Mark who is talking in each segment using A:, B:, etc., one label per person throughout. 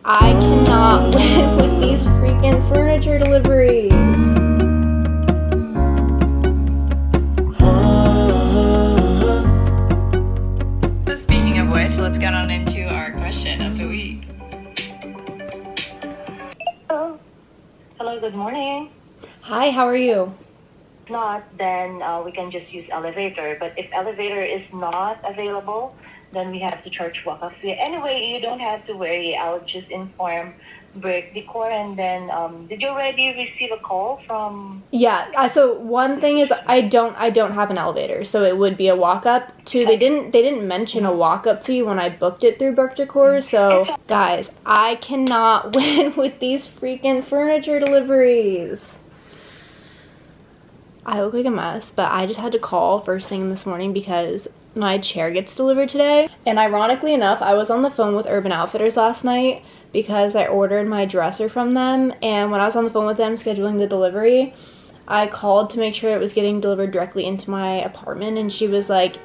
A: I cannot win with these freaking furniture deliveries.
B: So speaking of which, let's get on into our question of the week.
C: Hello, good morning.
A: Hi, how are you?
C: If not, then we can just use elevator. But if elevator is not available, then we have to charge walk-up fee. Anyway, you don't have to worry. I'll just inform Brick Decor. And then, did you already receive a call from?
A: Yeah. So one thing is I don't have an elevator, so it would be a walk-up. Two, they didn't mention a walk-up fee when I booked it through Brick Decor. So guys, I cannot win with these freaking furniture deliveries. I look like a mess, but I just had to call first thing this morning because my chair gets delivered today. And ironically enough, I was on the phone with Urban Outfitters last night because I ordered my dresser from them. And when I was on the phone with them scheduling the delivery, I called to make sure it was getting delivered directly into my apartment. And she was like,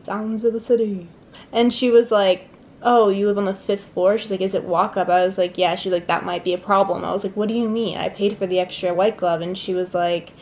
A: sounds of the city. And she was like, oh, you live on the 5th floor? She's like, is it walk up? I was like, yeah. She's like, that might be a problem. I was like, what do you mean? I paid for the extra white glove. And she was like,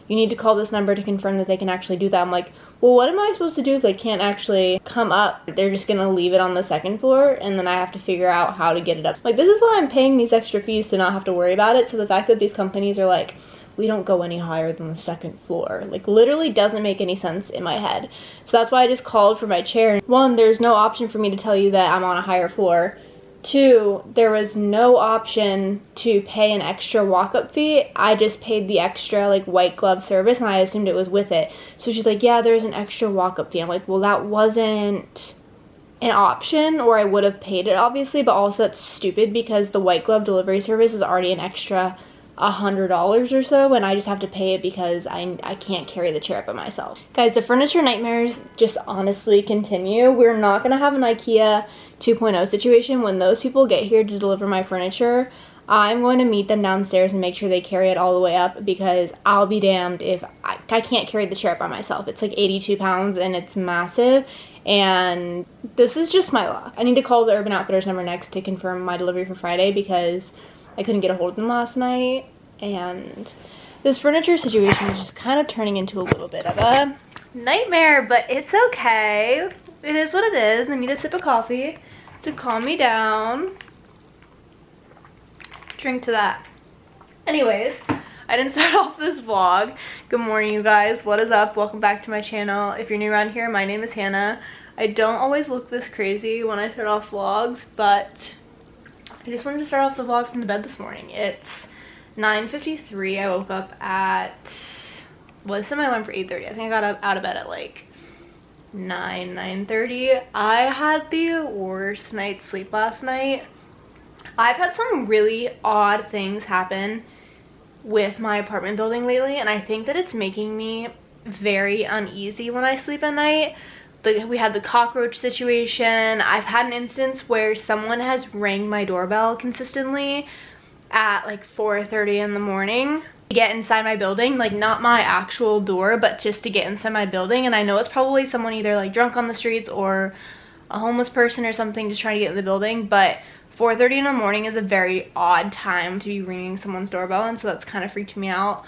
A: you need to call this number to confirm that they can actually do that. I'm like, well, what am I supposed to do if they can't actually come up? They're just gonna leave it on the 2nd floor, and then I have to figure out how to get it up. Like, this is why I'm paying these extra fees to not have to worry about it. So the fact that these companies are like, we don't go any higher than the 2nd floor, like, literally doesn't make any sense in my head. So that's why I just called for my chair. One, there's no option for me to tell you that I'm on a higher floor. Two, there was no option to pay an extra walk-up fee. I just paid the extra, like, white glove service, and I assumed it was with it. So she's like, yeah, there's an extra walk-up fee. I'm like, well, that wasn't an option, or I would have paid it, obviously, but also it's stupid because the white glove delivery service is already an extra $100 or so, and I just have to pay it because I can't carry the chair up by myself. Guys, the furniture nightmares just honestly continue. We're not gonna have an IKEA 2.0 situation. When those people get here to deliver my furniture, I'm going to meet them downstairs and make sure they carry it all the way up, because I'll be damned if I can't carry the chair up by myself. It's like 82 pounds and it's massive, and this is just my luck. I need to call the Urban Outfitters number next to confirm my delivery for Friday because I couldn't get a hold of them last night, and this furniture situation is just kind of turning into a little bit of a nightmare, but it's okay. It is what it is. I need a sip of coffee to calm me down. Drink to that. Anyways, I didn't start off this vlog. Good morning, you guys. What is up? Welcome back to my channel. If you're new around here, my name is Hannah. I don't always look this crazy when I start off vlogs, but I just wanted to start off the vlog from the bed this morning. It's 9:53. I woke up at, well, I set my alarm for 8:30. I think I got out of bed at like 9:30. I had the worst night's sleep last night. I've had some really odd things happen with my apartment building lately, and I think that it's making me very uneasy when I sleep at night. We had the cockroach situation. I've had an instance where someone has rang my doorbell consistently at like 4:30 in the morning to get inside my building, like not my actual door, but just to get inside my building. And I know it's probably someone either like drunk on the streets or a homeless person or something just trying to get in the building, but 4:30 in the morning is a very odd time to be ringing someone's doorbell, and so that's kind of freaked me out.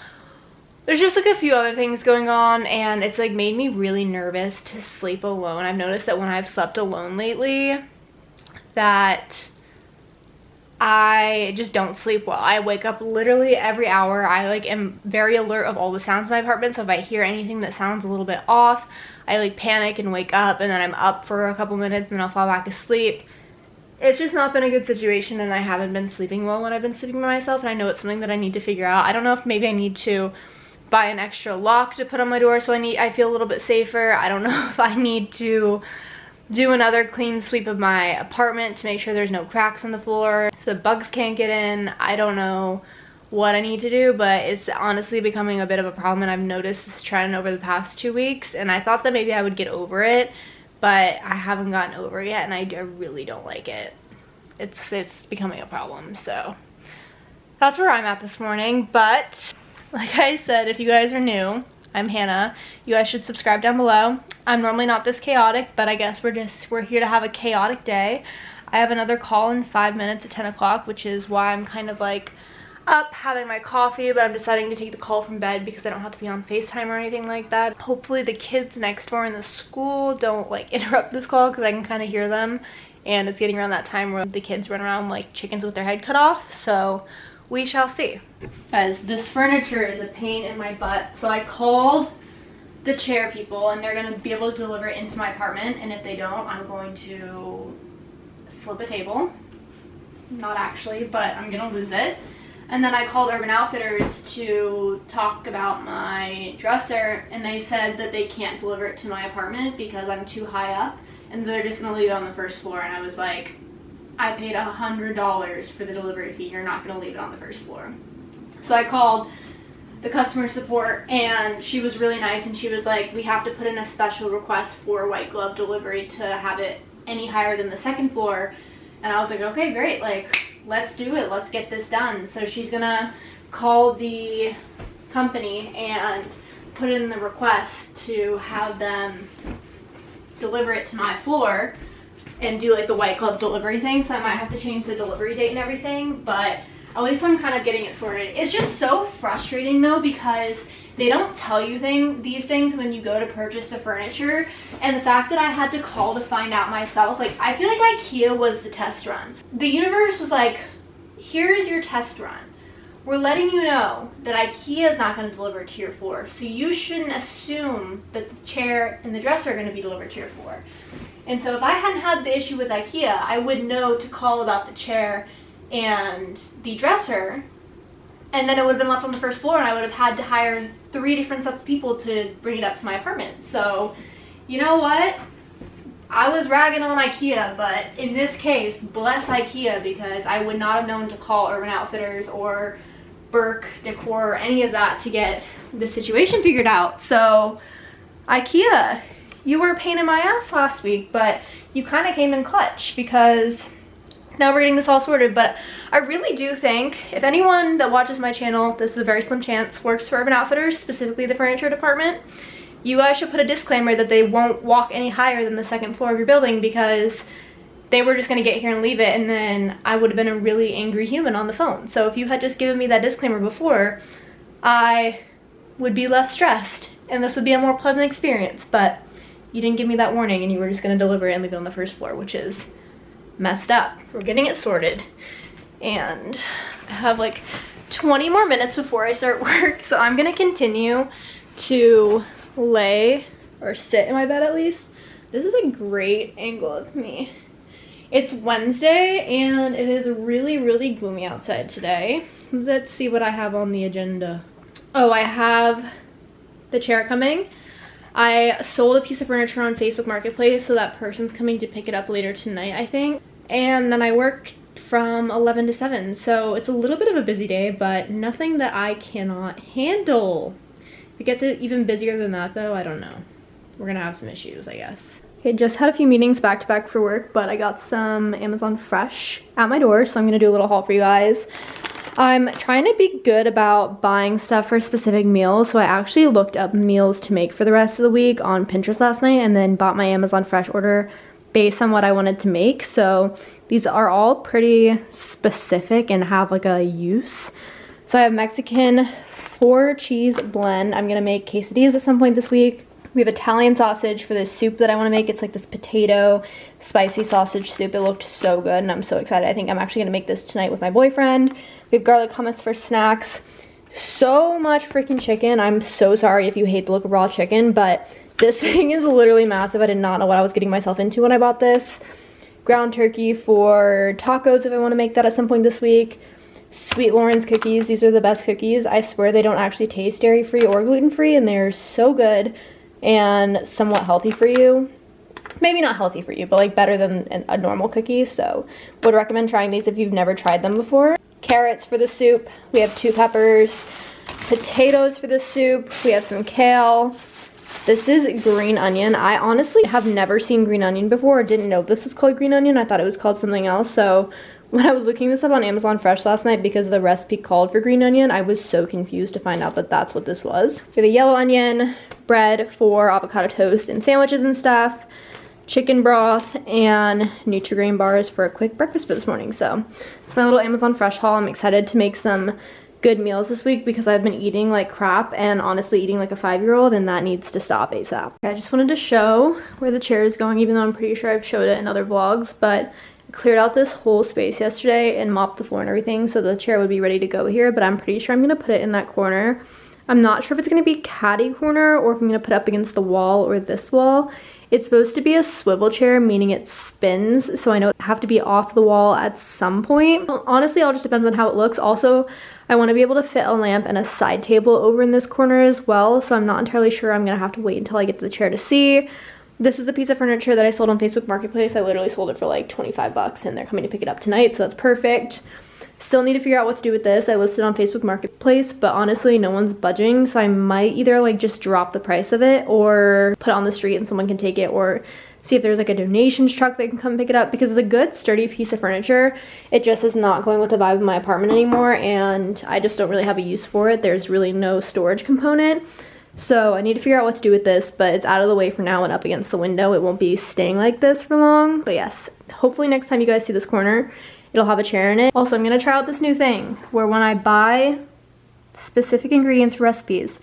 A: There's just like a few other things going on, and it's like made me really nervous to sleep alone. I've noticed that when I've slept alone lately that I just don't sleep well. I wake up literally every hour. I like am very alert of all the sounds in my apartment, so if I hear anything that sounds a little bit off, I like panic and wake up, and then I'm up for a couple minutes and then I'll fall back asleep. It's just not been a good situation, and I haven't been sleeping well when I've been sleeping by myself, and I know it's something that I need to figure out. I don't know if maybe I need to buy an extra lock to put on my door so I feel a little bit safer. I don't know if I need to do another clean sweep of my apartment to make sure there's no cracks in the floor so bugs can't get in. I don't know what I need to do, but it's honestly becoming a bit of a problem, and I've noticed this trend over the past 2 weeks, and I thought that maybe I would get over it, but I haven't gotten over it yet, and I really don't like it. It's becoming a problem, so that's where I'm at this morning. But like I said, if you guys are new, I'm Hannah. You guys should subscribe down below. I'm normally not this chaotic, but I guess we're here to have a chaotic day. I have another call in 5 minutes at 10 o'clock, which is why I'm kind of like up having my coffee, but I'm deciding to take the call from bed because I don't have to be on FaceTime or anything like that. Hopefully the kids next door in the school don't like interrupt this call because I can kind of hear them, and it's getting around that time where the kids run around like chickens with their head cut off, so we shall see. Guys, this furniture is a pain in my butt, so I called the chair people and they're gonna be able to deliver it into my apartment, and if they don't, I'm going to flip a table. Not actually, but I'm gonna lose it. And then I called Urban Outfitters to talk about my dresser, and they said that they can't deliver it to my apartment because I'm too high up, and they're just gonna leave it on the first floor. And I was like, I paid $100 for the delivery fee, you're not gonna leave it on the first floor. So I called the customer support, and she was really nice, and she was like, we have to put in a special request for white glove delivery to have it any higher than the second floor. And I was like, okay, great, like, let's do it, let's get this done. So she's gonna call the company and put in the request to have them deliver it to my floor and do like the white glove delivery thing. So I might have to change the delivery date and everything, but at least I'm kind of getting it sorted. It's just so frustrating though, because they don't tell you these things when you go to purchase the furniture, and the fact that I had to call to find out myself, like, I feel like IKEA was the test run. The universe was like, here's your test run. We're letting you know that IKEA is not going to deliver to your floor, so you shouldn't assume that the chair and the dresser are going to be delivered to your floor. And so if I hadn't had the issue with IKEA, I would know to call about the chair and the dresser, and then it would have been left on the first floor, and I would have had to hire 3 different sets of people to bring it up to my apartment. So, you know what? I was ragging on IKEA, but in this case, bless IKEA, because I would not have known to call Urban Outfitters or Burke Decor or any of that to get the situation figured out. So, IKEA, you were a pain in my ass last week, but you kind of came in clutch, because now we're getting this all sorted. But I really do think if anyone that watches my channel, this is a very slim chance, works for Urban Outfitters, specifically the furniture department, you guys should put a disclaimer that they won't walk any higher than the second floor of your building, because they were just going to get here and leave it, and then I would have been a really angry human on the phone. So if you had just given me that disclaimer before, I would be less stressed and this would be a more pleasant experience. But you didn't give me that warning, and you were just going to deliver it and leave it on the first floor, which is messed up. We're getting it sorted, and I have like 20 more minutes before I start work, so I'm gonna continue to lay or sit in my bed at least. This is a great angle of me. It's Wednesday and it is really, really gloomy outside today. Let's see what I have on the agenda. Oh, I have the chair coming. I sold a piece of furniture on Facebook Marketplace, so that person's coming to pick it up later tonight, I think. And then I work from 11 to 7, so it's a little bit of a busy day, but nothing that I cannot handle. If it gets even busier than that though, I don't know. We're gonna have some issues, I guess. Okay, just had a few meetings back to back for work, but I got some Amazon Fresh at my door, so I'm gonna do a little haul for you guys. I'm trying to be good about buying stuff for specific meals, so I actually looked up meals to make for the rest of the week on Pinterest last night, and then bought my Amazon Fresh order based on what I wanted to make. So these are all pretty specific and have like a use. So I have Mexican 4-cheese blend. I'm gonna make quesadillas at some point this week. We have Italian sausage for this soup that I want to make. It's like this potato spicy sausage soup. It looked so good and I'm so excited. I think I'm actually gonna make this tonight with my boyfriend. We have garlic hummus for snacks. So much freaking chicken. I'm so sorry if you hate the look of raw chicken, but this thing is literally massive. I did not know what I was getting myself into when I bought this. Ground turkey for tacos if I want to make that at some point this week. Sweet Lawrence cookies. These are the best cookies. I swear they don't actually taste dairy-free or gluten-free, and they're so good and somewhat healthy for you. Maybe not healthy for you, but like better than a normal cookie, so would recommend trying these if you've never tried them before. Carrots for the soup. We have 2 peppers. Potatoes for the soup. We have some kale. This is green onion. I honestly have never seen green onion before. Didn't know this was called green onion. I thought it was called something else. So when I was looking this up on Amazon Fresh last night, because the recipe called for green onion, I was so confused to find out that that's what this was. We have a yellow onion, bread for avocado toast and sandwiches and stuff. chicken broth and Nutri-Grain bars for a quick breakfast for this morning. So it's my little Amazon Fresh haul. I'm excited to make some good meals this week because I've been eating like crap and honestly eating like a 5-year-old, and that needs to stop ASAP. I just wanted to show where the chair is going, even though I'm pretty sure I've showed it in other vlogs, but I cleared out this whole space yesterday and mopped the floor and everything so the chair would be ready to go here, but I'm pretty sure I'm gonna put it in that corner. I'm not sure if it's gonna be caddy corner or if I'm gonna put it up against the wall or this wall. It's supposed to be a swivel chair, meaning it spins, so I know it have to be off the wall at some point. Well, honestly, it all just depends on how it looks. Also, I want to be able to fit a lamp and a side table over in this corner as well, so I'm not entirely sure. I'm gonna have to wait until I get to the chair to see. This is the piece of furniture that I sold on Facebook Marketplace. I literally sold it for like 25 bucks and they're coming to pick it up tonight, so that's perfect. Still need to figure out what to do with this. I listed on Facebook Marketplace, but honestly, no one's budging, so I might either like just drop the price of it or put it on the street and someone can take it, or see if there's like a donations truck that can come pick it up, because it's a good sturdy piece of furniture. It just is not going with the vibe of my apartment anymore, and I just don't really have a use for it. There's really no storage component. So I need to figure out what to do with this, but it's out of the way for now and up against the window. It won't be staying like this for long. But yes, hopefully next time you guys see this corner, it'll have a chair in it. Also, I'm gonna try out this new thing where when I buy specific ingredients for recipes,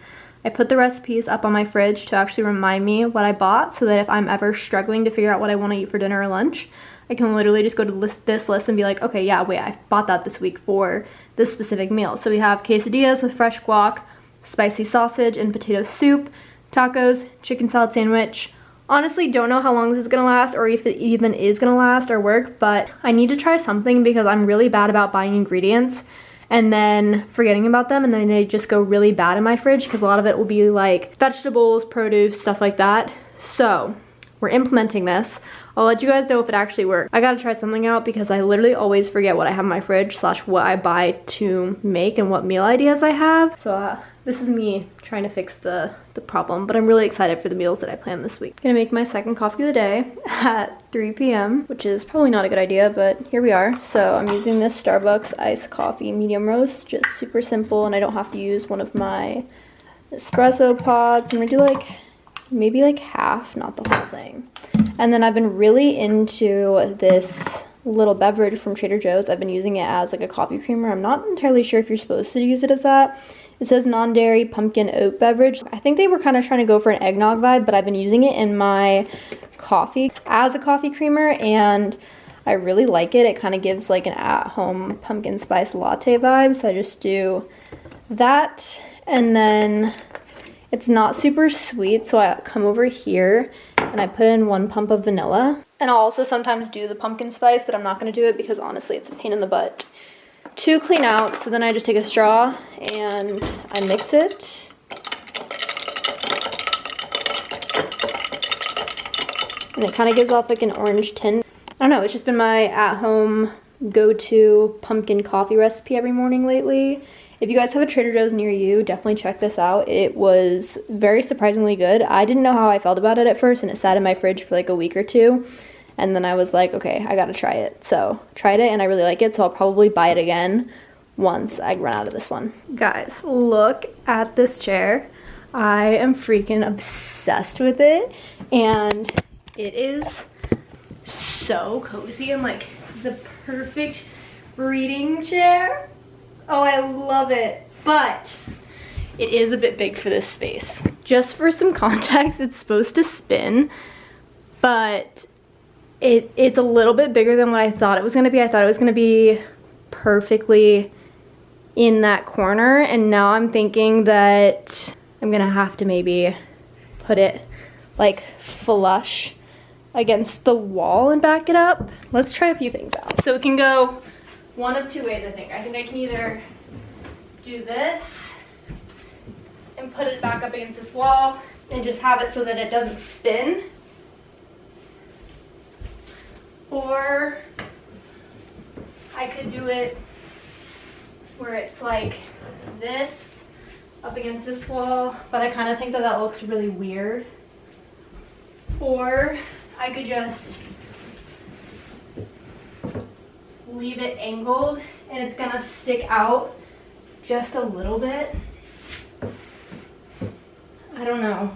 A: I put the recipes up on my fridge to actually remind me what I bought, so that if I'm ever struggling to figure out what I want to eat for dinner or lunch, I can literally just go to this list and be like, okay, yeah, wait, I bought that this week for this specific meal. So we have quesadillas with fresh guac, spicy sausage and potato soup, tacos, chicken salad sandwich. Honestly, don't know how long this is gonna last or if it even is gonna last or work, but I need to try something because I'm really bad about buying ingredients and then forgetting about them, and then they just go really bad in my fridge because a lot of it will be like vegetables, produce, stuff like that. So we're implementing this. I'll let you guys know if it actually works. I gotta try something out because I literally always forget what I have in my fridge / what I buy to make and what meal ideas I have. So this is me trying to fix the problem, but I'm really excited for the meals that I plan this week. Gonna make my second coffee of the day at 3 p.m., which is probably not a good idea, but here we are. So I'm using this Starbucks iced coffee medium roast, just super simple, and I don't have to use one of my espresso pods. I'm gonna do like maybe like half, not the whole thing. And then I've been really into this little beverage from Trader Joe's. I've been using it as like a coffee creamer. I'm not entirely sure if you're supposed to use it as that. It says non-dairy pumpkin oat beverage. I think they were kind of trying to go for an eggnog vibe, but I've been using it in my coffee as a coffee creamer, and I really like it. It kind of gives like an at-home pumpkin spice latte vibe, so I just do that. And then it's not super sweet, so I come over here and I put in 1 pump of vanilla. And I'll also sometimes do the pumpkin spice, but I'm not going to do it because honestly it's a pain in the butt to clean out. So then I just take a straw and I mix it. And it kind of gives off like an orange tint. I don't know, it's just been my at-home go-to pumpkin coffee recipe every morning lately. If you guys have a Trader Joe's near you, definitely check this out. It was very surprisingly good. I didn't know how I felt about it at first, and it sat in my fridge for like a week or two. And then I was like, okay, I gotta try it. So tried it and I really like it, so I'll probably buy it again once I run out of this one. Guys, look at this chair. I am freaking obsessed with it, and it is so cozy and like the perfect reading chair. Oh, I love it, but it is a bit big for this space. Just for some context, it's supposed to spin, but it's a little bit bigger than what I thought it was gonna be. I thought it was gonna be perfectly in that corner, and now I'm thinking that I'm gonna have to maybe put it like flush against the wall and back it up. Let's try a few things out. So it can go one of two ways, I think. I can either do this and put it back up against this wall and just have it so that it doesn't spin. Or I could do it where it's like this up against this wall, but I kind of think that that looks really weird. Or I could just leave it angled and it's gonna stick out just a little bit. I don't know.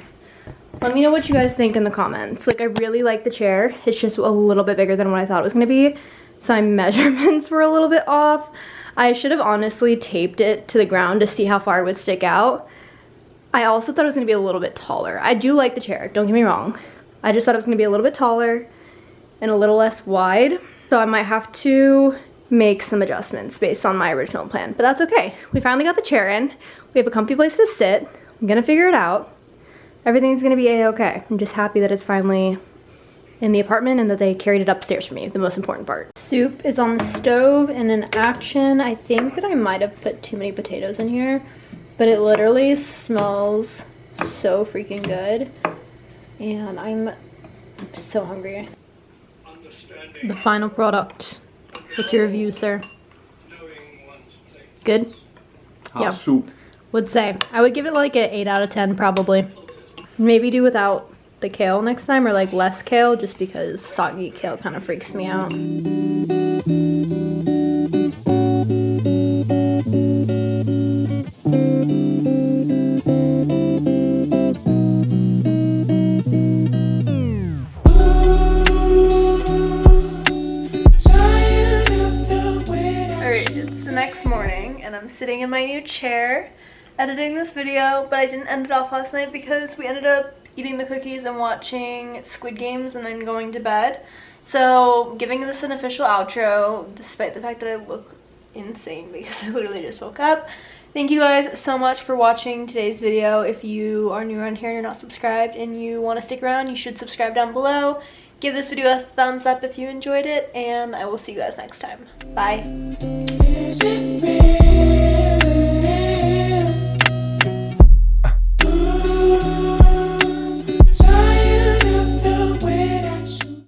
A: Let me know what you guys think in the comments. Like, I really like the chair. It's just a little bit bigger than what I thought it was gonna be. So my measurements were a little bit off. I should have honestly taped it to the ground to see how far it would stick out. I also thought it was gonna be a little bit taller. I do like the chair, don't get me wrong. I just thought it was gonna be a little bit taller and a little less wide. So I might have to make some adjustments based on my original plan, but that's okay. We finally got the chair in. We have a comfy place to sit. I'm gonna figure it out. Everything's gonna be a-okay. I'm just happy that it's finally in the apartment and that they carried it upstairs for me, the most important part. Soup is on the stove and in action. I think that I might have put too many potatoes in here, but it literally smells so freaking good. And I'm so hungry. The final product. What's your review, sir? Good?
D: Hot soup.
A: Would say. I would give it like an 8 out of 10 probably. Maybe do without the kale next time, or like less kale, just because soggy kale kind of freaks me out. Alright, it's the next morning and I'm sitting in my new chair editing this video, but I didn't end it off last night because we ended up eating the cookies and watching Squid Games and then going to bed. So giving this an official outro, despite the fact that I look insane because I literally just woke up. Thank you guys so much for watching today's video. If you are new around here and you're not subscribed and you want to stick around, you should subscribe down below. Give this video a thumbs up if you enjoyed it, and I will see you guys next time. Bye.